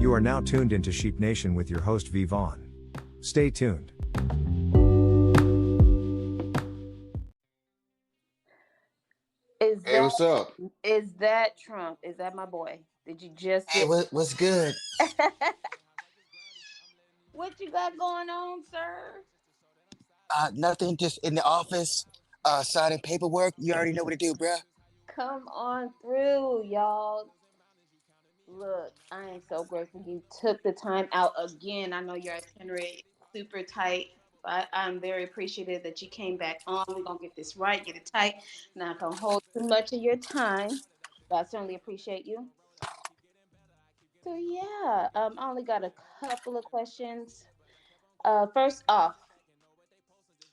You are now tuned into Sheep Nation with your host V. Vaughn. Stay tuned. Hey, what's up? Is that Trump? Is that my boy? Did you just Hey, get what's good? what you got going on, sir? Nothing. Just in the office, signing paperwork. You already know what to do, bruh. Come on through, y'all. Look, I am so grateful you took the time out again. I know your itinerary is super tight, but I'm very appreciative that you came back on. We're gonna get this right, get it tight. Not gonna hold too much of your time, but I certainly appreciate you. So yeah, I only got a couple of questions. First off,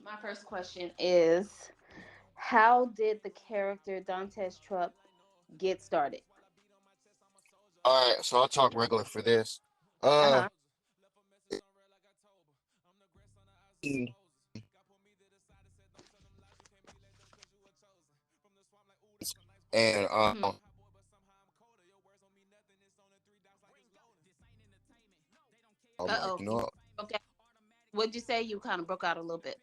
my first question is, how did the character Dontez Trump get started? All right, so I'll talk regular for this. Uh Uh, huh. and Hmm. I'm Uh like, oh. you know, Okay. What'd you say? You kind of broke out a little bit.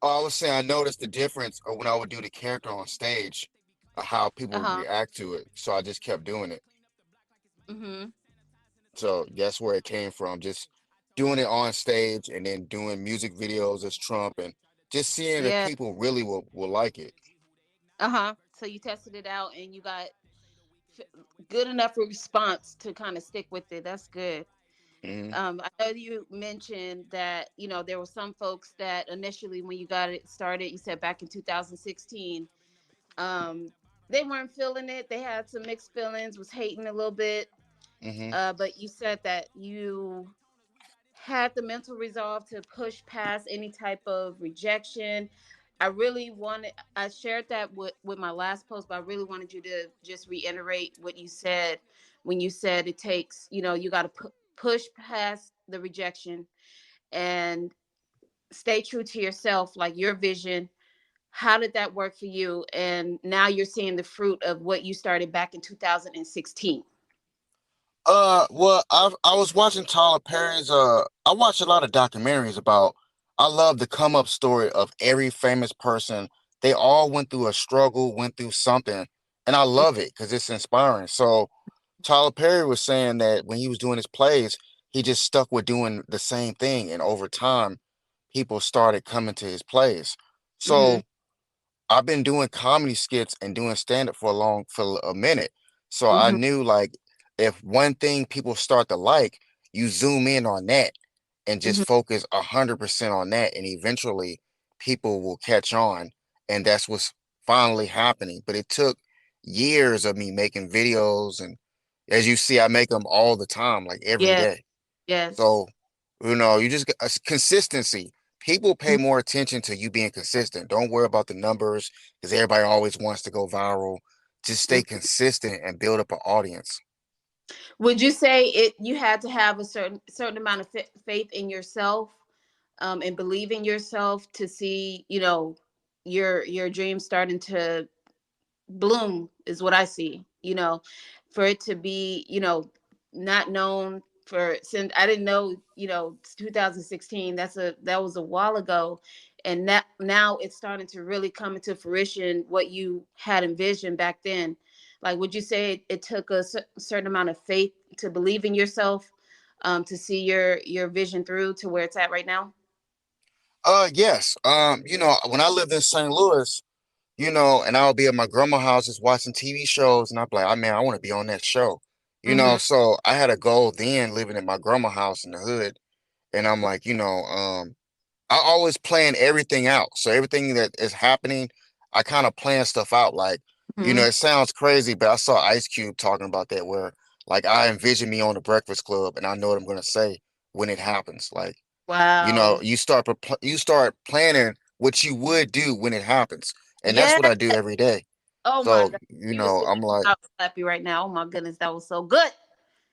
I was saying I noticed the difference of when I would do the character on stage, how people Uh would huh. react to it. So I just kept doing it. Mm-hmm. So that's where it came from. Just doing it on stage and then doing music videos as Trump and just seeing if Yeah. people really will like it. Uh huh. So you tested it out and you got f- good enough response to kind of stick with it. That's good. Hmm. I know you mentioned that there were some folks that initially, when you got it started, you said back in 2016, um, they weren't feeling it. They had some mixed feelings, was hating a little bit. Hmm. But you said that you had the mental resolve to push past any type of rejection. I shared that with my last post, but I really wanted you to just reiterate what you said when you said it takes, you got to push past the rejection and stay true to yourself, like your vision. How did that work for you? And now you're seeing the fruit of what you started back in 2016. Well, I was watching Tyler Perry's. I watch a lot of documentaries about. I love the come up story of every famous person. They all went through a struggle, went through something, and I love it because it's inspiring. So Tyler Perry was saying that when he was doing his plays, he just stuck with doing the same thing, and over time, people started coming to his plays. Mm-hmm. So I've been doing comedy skits and doing stand up for a minute. So I Mm-hmm. knew like if one thing people start to like, you zoom in on that and just Mm-hmm. focus 100% on that and eventually people will catch on and that's what's finally happening. But it took years of me making videos and as you see I make them all the time like every Yes. day. Yes. So, you just consistency. People pay more attention to you being consistent. Don't worry about the numbers because everybody always wants to go viral. Just stay Mhm. consistent and build up an audience. Would you say you had to have a certain amount of faith in yourself, and believe in yourself to see, your dreams starting to bloom? Is what I see. For it to be, not known for, since I didn't know, 2016. That was a while ago, and that now it's starting to really come into fruition what you had envisioned back then. Like, would you say it took a certain amount of faith to believe in yourself, to see your vision through to where it's at right now? Yes. When I lived in St. Louis, and I would be at my grandma's house just watching TV shows, and I'd be like, "Oh man, I want to be on that show." Mm-hmm. So I had a goal then living at my grandma's house in the hood, and I'm like, I always plan everything out. So everything that is happening, I kind of plan stuff out. Like, Hmm. it sounds crazy, but I saw Ice Cube talking about that where like I envision me on the Breakfast Club and I know what I'm gonna say when it happens. Like, Wow. you start planning what you would do when it happens. And that's Yeah. what I do every day. Oh my So, God. You were sitting I'm like, I was happy right now. Oh my goodness, that was so good.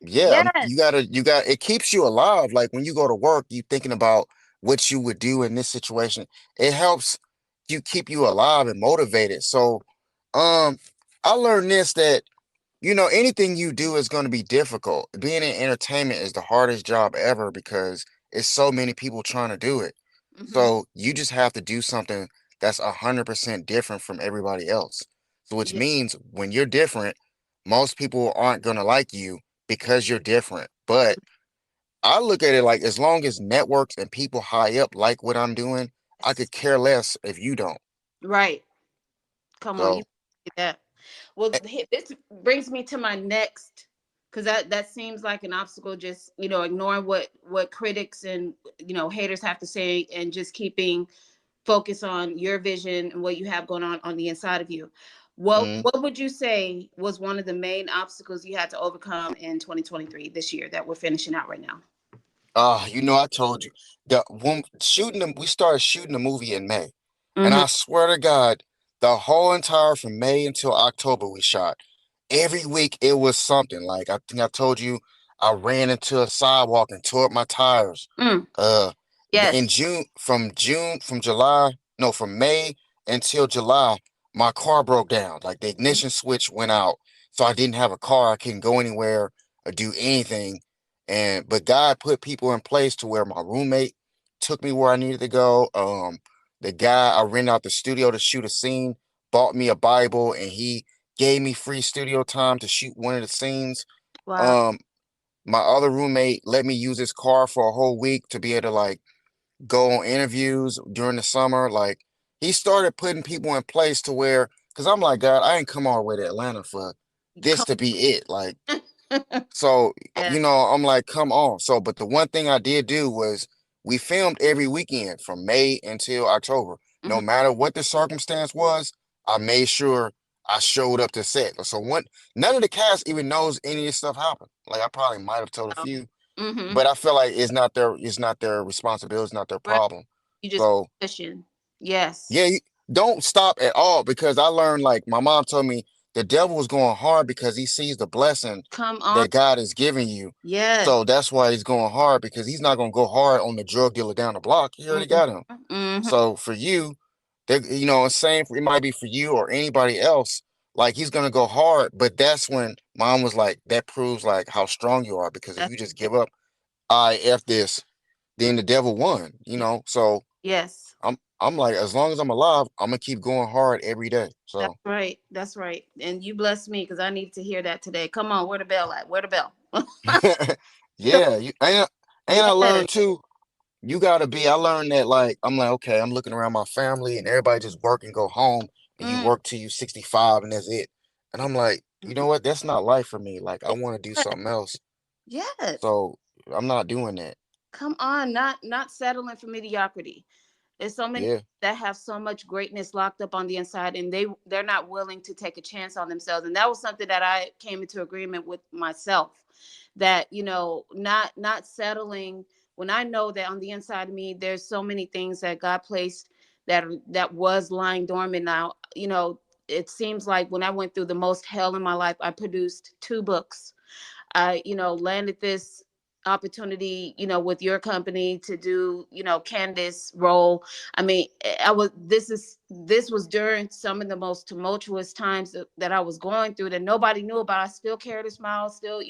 yeah, Yes. it keeps you alive. Like when you go to work, you thinking about what you would do in this situation. It helps you keep you alive and motivated. So, um, I learned this that, anything you do is going to be difficult. Being in entertainment is the hardest job ever because it's so many people trying to do it. Mm-hmm. So you just have to do something that's 100% different from everybody else. So which Yeah. means when you're different, most people aren't going to like you because you're different. But I look at it like as long as networks and people high up like what I'm doing, I Yes. could care less if you don't. Right. Come on, you So, did that. Well, eh, this brings me to my next, because that seems like an obstacle. Just ignoring what critics and haters have to say, and just keeping focus on your vision and what you have going on the inside of you. What mm, what would you say was one of the main obstacles you had to overcome in 2023, this year that we're finishing out right now? I told you we started shooting the movie in May. And Mm-hmm. I swear to God, the whole entire from May until October we shot. Every week it was something. Like I think I told you, I ran into a sidewalk and tore up my tires. Mm. Uh, in Yes. June, from July, no, from May until July, my car broke down. Like the Mhm. ignition switch went out, so I didn't have a car. I couldn't go anywhere or do anything. But God put people in place to where my roommate took me where I needed to go. The guy I rented out the studio to shoot a scene bought me a Bible and he gave me free studio time to shoot one of the scenes. Wow. Um, my other roommate let me use his car for a whole week to be able to like go on interviews during the summer. Like he started putting people in place to where, because I'm like, God, I ain't come all the way to Atlanta for this Come. to be it. Like, so, Yes. I'm like, come on. So, but the one thing I did do was we filmed every weekend from May until October. No Hmm. matter what the circumstance was, I made sure I showed up to set. So none of the cast even knows any of this stuff happened. Like I probably might have told a few, Mm-hmm. but I feel like it's not their responsibility, it's not their Right. problem. You just So pushing. Yes. yeah, don't stop at all because I learned like my mom told me the devil is going hard because he sees the blessing Come on. that God is giving you. Yes. So that's why he's going hard because he's not going to go hard on the drug dealer down the block. He already Mm-hmm. got him. Mm-hmm. So for you, same it might be for you or anybody else. Like he's gonna go hard, but that's when mom was like, that proves like how strong you are because if That's you just right. give up, I f this, then the devil won. So Yes. I'm like, as long as I'm alive, I'm gonna keep going hard every day. That's So right. That's right. And you blessed me because I needed to hear that today. Come on, where the bell at? Where the bell? yeah, and I Yes. learned too. I learned that like I'm like, okay, I'm looking around my family and everybody just work and go home and you Mm. work till you 65 and that's it. And I'm like, you know Mm-mm. what? That's not life for me. Like I want to do something else. Yes. So I'm not doing that. Come on, not settling for mediocrity. There's so many Yeah. that have so much greatness locked up on the inside, and they're not willing to take a chance on themselves. And that was something that I came into agreement with myself, that not settling when I know that on the inside of me there's so many things that God placed that was lying dormant. Now, it seems like when I went through the most hell in my life, I produced two books. I, landed this opportunity, with your company to do, Candace role. I mean, I was this was during some of the most tumultuous times that I was going through that nobody knew about. I still carried a smile, still,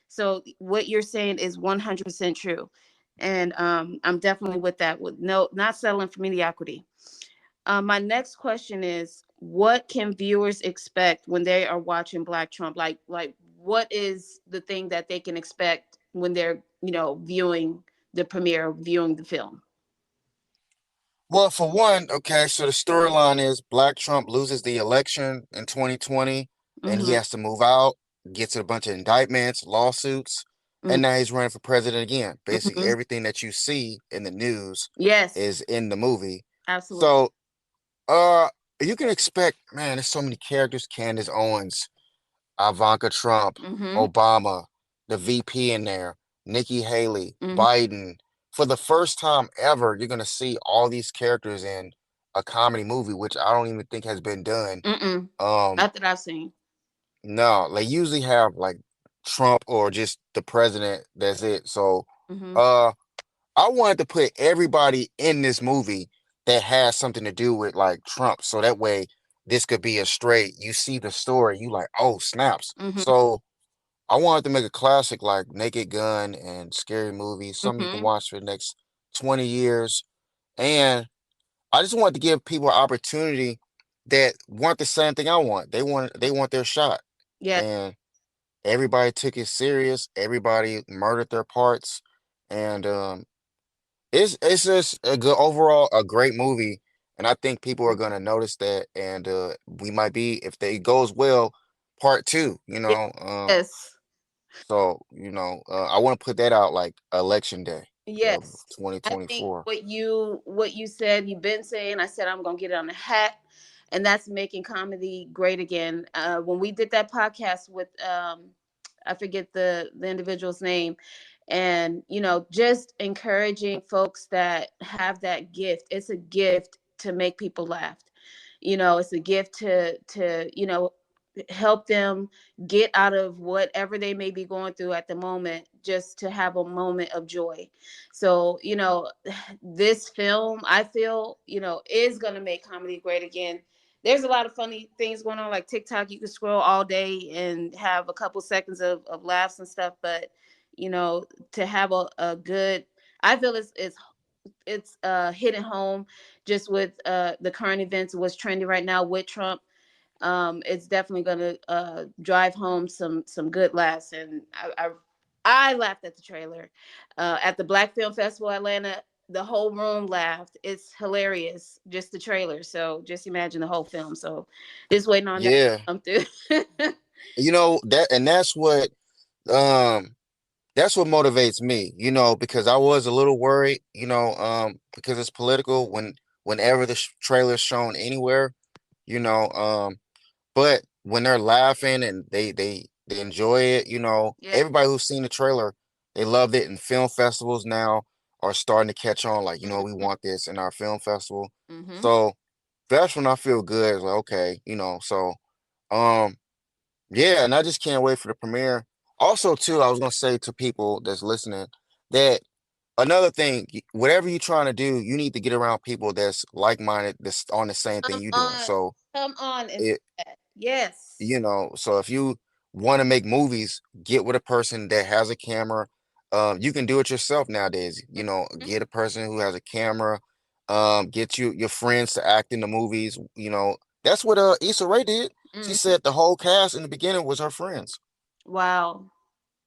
so what you're saying is 100% true. And I'm definitely with that, with no not settling for mediocrity. My next question is, what can viewers expect when they are watching Black Trump? Like, what is the thing that they can expect when they're, viewing the premiere, viewing the film? Well, for one, okay, so the storyline is Black Trump loses the election in 2020 and he Mm-hmm. has to move out, gets a bunch of indictments, lawsuits, and now he's running for president again. Basically, Mm-hmm. everything that you see in the news Yes, is in the movie. absolutely. So, uh, you can expect, man, there's so many characters, Candace Owens, Ivanka Trump, Mm-hmm. Obama, the VP in there, Nikki Haley, Mm-hmm. Biden. For the first time ever, you're gonna see all these characters in a comedy movie, which I don't even think has been done. Mm-mm. Um, Not that I've seen. no, they usually have like Trump or just the president. That's it. So, Mm-hmm. uh, I wanted to put everybody in this movie that has something to do with like Trump, so that way this could be a straight. You see the story, you like, oh snaps. Mm-hmm. So I wanted to make a classic like Naked Gun and Scary Movie, something you can Mm-hmm. watch for the next 20 years. And I just wanted to give people an opportunity that want the same thing I want. They want their shot. Yeah. And everybody took it serious. Everybody murdered their parts. And it's just a good overall a great movie. And I think people are gonna notice that. And we might be, if they goes well, part two, Yes. So, I want to put that out like election day of Yes. I think 2024. what you said, you've been saying, I said I'm gonna get it on the hat, and that's making comedy great again. When we did that podcast with I forget the individual's name, and just encouraging folks that have that gift. It's a gift to make people laugh. It's a gift to help them get out of whatever they may be going through at the moment, just to have a moment of joy. So this film, I feel, is going to make comedy great again. There's a lot of funny things going on, like TikTok. You can scroll all day and have a couple seconds of laughs and stuff, but to have a good, I feel it's hitting home, just with the current events, what's trending right now with Trump. It's definitely going to drive home some good laughs. And I laughed at the trailer at the Black Film Festival Atlanta. The whole room laughed. It's hilarious, just the trailer. So just imagine the whole film. So just waiting on that Yeah. to come through. And that's what motivates me, because I was a little worried, because it's political whenever the trailer's shown anywhere, you know, but when they're laughing and they enjoy it, Yeah. everybody who's seen the trailer, they loved it, and film festivals now are starting to catch on, like, we Mm-hmm. want this in our film festival. Mm-hmm. So that's when I feel good. It's like, okay, so um yeah, and I just can't wait for the premiere. Also, too, I was gonna say to people that's listening that another thing, whatever you're trying to do, you need to get around people that's like-minded, that's on the same thing Come you're doing. on. So Come on and say it, that. Yes. so if you want to make movies, get with a person that has a camera. You can do it yourself nowadays. Get a person who has a camera. Get your friends to act in the movies. That's what Issa Rae did. She Mm-hmm. said the whole cast in the beginning was her friends. Wow.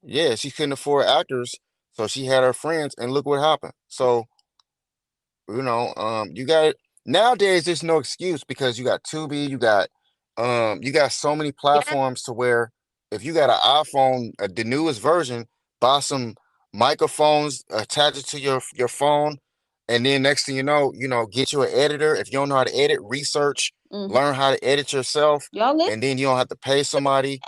Yeah, she couldn't afford actors, so she had her friends, and look what happened. So you got nowadays. There's no excuse because you got Tubi, you got so many Yeah. platforms to where if you got an iPhone, the newest version, buy some microphones, attach it to your phone, and then next thing get you an editor. If you don't know how to edit, research, Mm-hmm. learn how to edit yourself, Y'all listen and then you don't have to pay somebody. to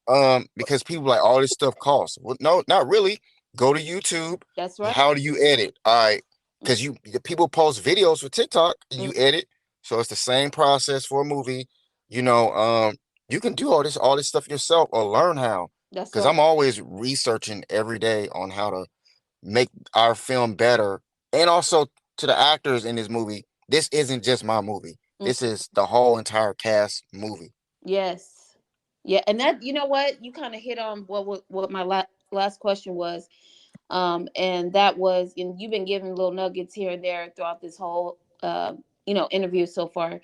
that? Because people like all this stuff costs. Well, no, not really. Go to YouTube. That's right. How do you edit? All right, because the people post videos for TikTok and Mm-hmm. you edit, so it's the same process for a movie. You know, um, you can do all this stuff yourself or learn how. That's Because right. I'm always researching every day on how to make our film better, and also to the actors in this movie. This isn't just my movie. Mm. This is the whole entire cast movie. Yes. Yeah, and that, you know what, you kind of hit on what my last question was, and that was, and you've been giving little nuggets here and there throughout this whole interview so far.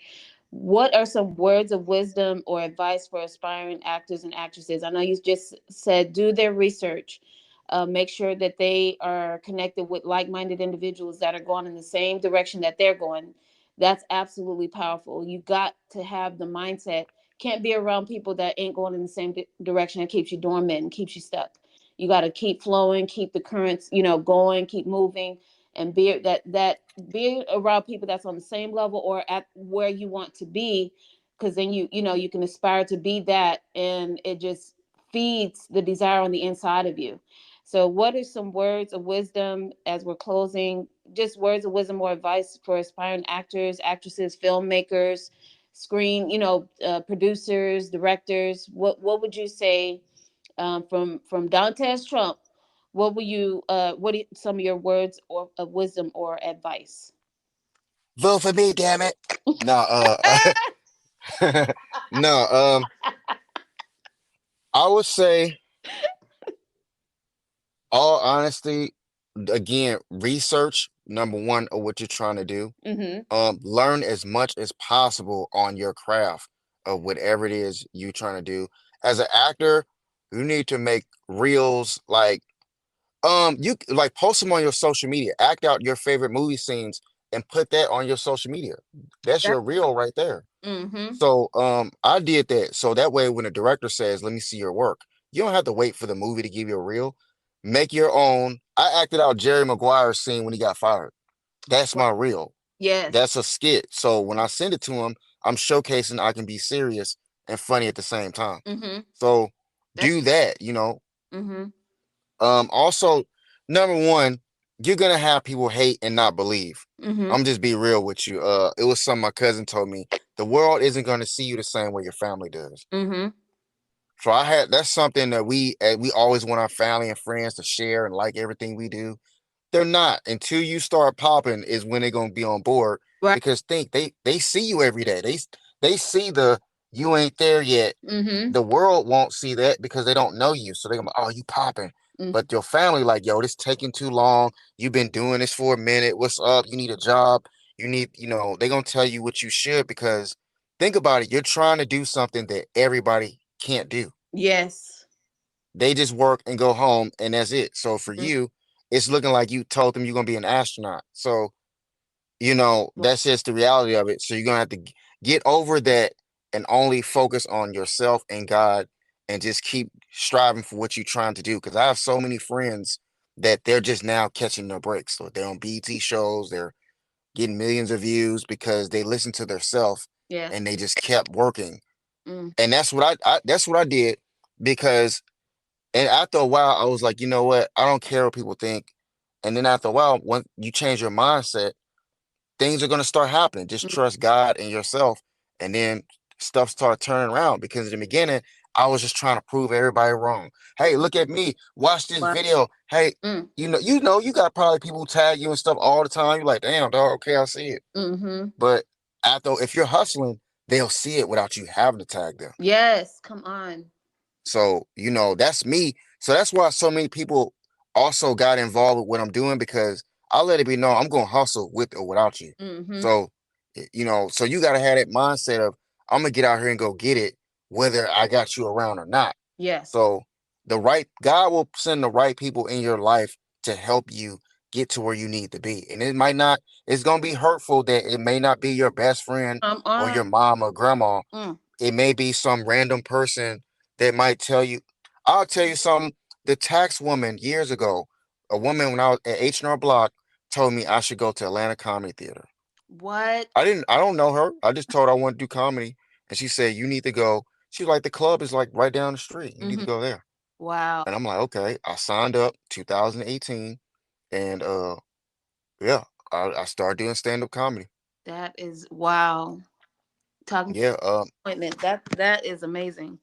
What are some words of wisdom or advice for aspiring actors and actresses? I know you just said do their research, make sure that they are connected with like-minded individuals that are going in the same direction that they're going. That's absolutely powerful. You got to have the mindset. Can't be around people that ain't going in the same direction. That keeps you dormant and keeps you stuck. You got to keep flowing, keep the currents, going, keep moving, and be around people that's on the same level or at where you want to be, because then you can aspire to be that, and it just feeds the desire on the inside of you. So what are some words of wisdom as we're closing, just words of wisdom or advice for aspiring actors, actresses, filmmakers, screen producers, directors? What would you say, from Dontez Trump? What are some of your words of wisdom or advice? Vote for me, damn it. No, No, I would say, all honesty, again, research number one of what you're trying to do. Mm-hmm. Learn as much as possible on your craft of whatever it is you're trying to do. As an actor, you need to make reels like like post them on your social media. Act out your favorite movie scenes and put that on your social media. That's That. your reel right there. Mm-hmm. So I did that. So that way when the director says, "Let me see your work," you don't have to wait for the movie to give you a reel. Make your own. I acted out Jerry Maguire's scene when he got fired. That's Wow. my reel. Yes. That's a skit. So when I send it to him, I'm showcasing I can be serious and funny at the same time. Mm-hmm. So That's. do that. Mm-hmm. Also, number one, you're gonna have people hate and not believe. Mm-hmm. I'm just be real with you. It was something my cousin told me. The world isn't gonna see you the same way your family does. Mm-hmm. So that's something that we always want our family and friends to share and like everything we do. They're not until you start popping is when they're gonna be on board Right. because think they see you every day. They see the you ain't there yet. Mm-hmm. The world won't see that because they don't know you. So they're gonna, oh, you popping. Mm. But your family, like, yo, this taking too long. You've been doing this for a minute. What's up? You need a job. You need, they're gonna tell you what you should because think about it. You're trying to do something that everybody can't do. Yes. They just work and go home and that's it. So for Mm. you, it's looking like you told them you're gonna be an astronaut. So, that's just the reality of it. So you're gonna have to get over that and only focus on yourself and God and just keep striving for what you're trying to do. Because I have so many friends that they're just now catching their breaks. So they're on BT shows, they're getting millions of views because they listen to their self Yes. and they just kept working. Mm. And that's what that's what I did because and after a while, I was like, you know what? I don't care what people think. And then after a while, when you change your mindset, things are going to start happening. Just Mm. trust God and yourself. And then stuff started turning around because in the beginning, I was just trying to prove everybody wrong. Hey, look at me. Watch this Wow. video. Hey, Mm. you got probably people who tag you and stuff all the time. You're like, damn, dog, okay, I see it. Mm-hmm. But if you're hustling, they'll see it without you having to tag them. Yes. Come on. So, that's me. So that's why so many people also got involved with what I'm doing because I let it be known I'm gonna hustle with or without you. Mm-hmm. So, so you gotta have that mindset of I'm gonna get out here and go get it, whether I got you around or not. Yes. So God will send the right people in your life to help you get to where you need to be. And it's gonna be hurtful that it may not be your best friend Come or on. your mom or grandma. Mm. It may be some random person that might tell you. I'll tell you something. The tax woman years ago, a woman when I was at H&R Block told me I should go to Atlanta Comedy Theater. What? I don't know her. I just told her I want to do comedy. And she said, you need to go. She's like, the club is like right down the street. You need Mm-hmm. to go there. Wow. And I'm like, okay. I signed up 2018 and yeah, I started doing stand-up comedy. That is wow. Talking Yeah, appointment. That is amazing.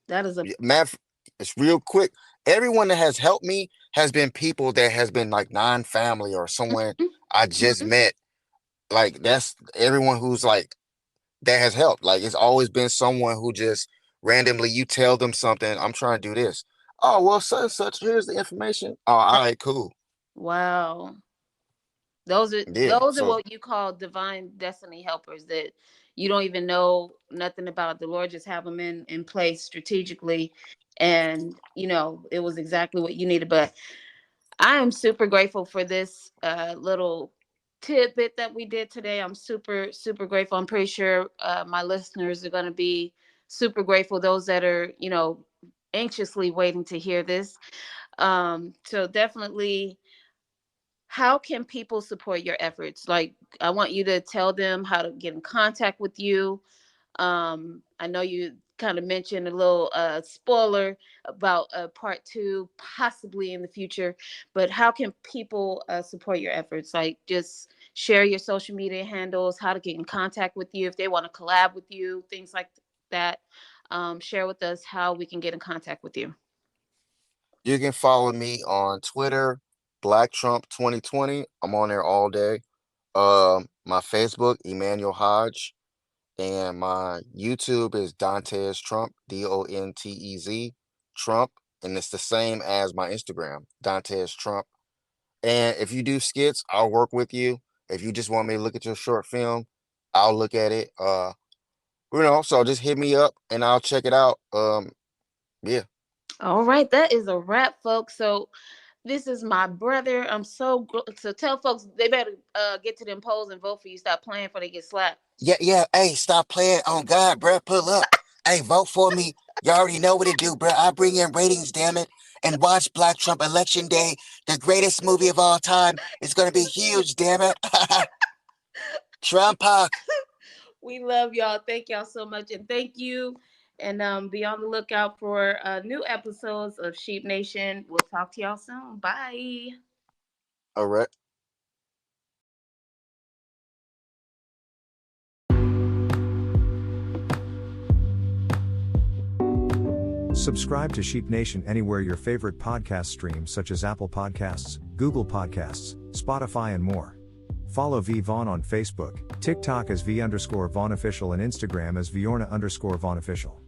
That is a. math, it's real quick. Everyone that has helped me has been people that has been like non-family or someone I just Mm-hmm. met. Like that's everyone who's like that has helped. Like it's always been someone who just randomly you tell them something. I'm trying to do this. Oh well, such and such. Here's the information. Oh, all right, cool. Wow. Those are Yeah. those are So what you call divine destiny helpers that you don't even know nothing about. The Lord just have them in place strategically, and it was exactly what you needed. But I am super grateful for this little tidbit that we did today. I'm super super grateful. I'm pretty sure my listeners are going to be super grateful. Those that are anxiously waiting to hear this. So definitely, how can people support your efforts? Like, I want you to tell them how to get in contact with you. I know you kind of mentioned a little spoiler about part two, possibly in the future, but how can people support your efforts? Like, just share your social media handles, how to get in contact with you if they want to collab with you, things like that. Share with us how we can get in contact with you. you can follow me on Twitter, Black Trump 2020. I'm on there all day. My Facebook, Emmanuel Hodge. And my YouTube is Dontez Trump, Dontez Trump, and it's the same as my Instagram, Dontez Trump. And if you do skits, I'll work with you. If you just want me to look at your short film, I'll look at it. So just hit me up and I'll check it out. Yeah. All right, that is a wrap, folks. So this is my brother. So tell folks they better get to them polls and vote for you. Stop playing before they get slapped. Yeah. Hey, stop playing. On God, bro. Pull up. Hey, vote for me. You already know what to do, bro. I bring in ratings, damn it. And watch Black Trump Election Day, the greatest movie of all time. It's gonna be huge, damn it. Trump Park. We love y'all. Thank y'all so much, and thank you. And be on the lookout for new episodes of Sheep Nation. We'll talk to y'all soon. Bye. All right. Subscribe to Sheep Nation anywhere your favorite podcast streams such as Apple Podcasts, Google Podcasts, Spotify and more. Follow Vaughn on Facebook, TikTok as V_Vaughn Official and Instagram as Viorna_Vaughn Official.